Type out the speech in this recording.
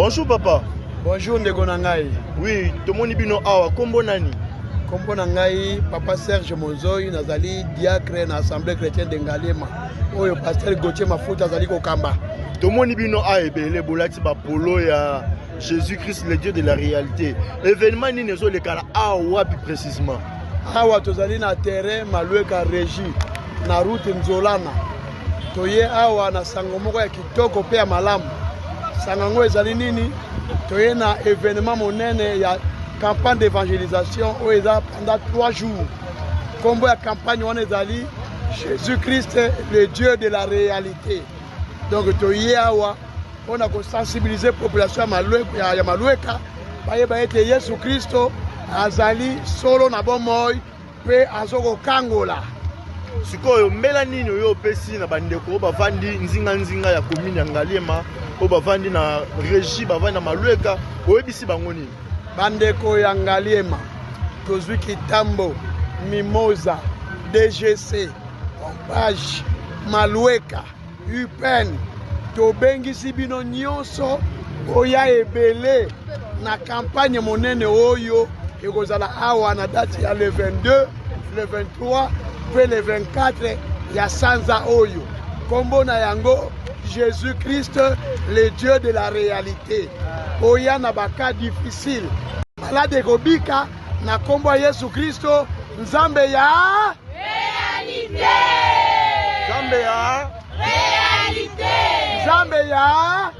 Bonjour papa. Bonjour ndeko na ngai. Oui, tomoni bino awa kombo nani? Kombo na ngai papa Serge Monzoy nazali diacre na Assemblée chrétienne de Ngaliema. Oyo pasteur Gauthier Mafuta azali kokamba. Tomoni bino a ebele bolati ba polo ya Jésus-Christ le Dieu de la réalité. Événement nini zo lekala awa plus précisément? Awa tozali na terrain Malueka Régie na route Nzolana. Toye awa na sango moko ya kitoko pe ya malamu. Sangango ezali nini? Toye na événement monene ya campagne d'évangélisation où ils ont pendant 3 jours. Combo ya campagne on ezali Jésus-Christ le Dieu de la réalité. Donc toye awa on a sensibiliser la population ya Malueka bayeba ete Yesu Kristo azali solo na bomoy pe azoko kangola. Sikoyo mbela nini oyo pesi na bandeko bavandi nzinga ya commune ya Ngaliema o bavandi na régie bavandi na Malueka oyebisi bango nini? Bandeko ya Ngaliema tozwi kitambo Mimosa DGC Pompage Malueka UPN tobengisi bino nyonso oya ebele na campagne monene oyo ekozala awa na date ya le 22 le 23 pe le 24 ya sanza oyo kombo na yango Jésus-Christ le Dieu de la réalité. Oya na baka difficile malade kobika na kombo Yesu Kristo nzambe ya réalité. Nzambe ya réalité. Nzambe ya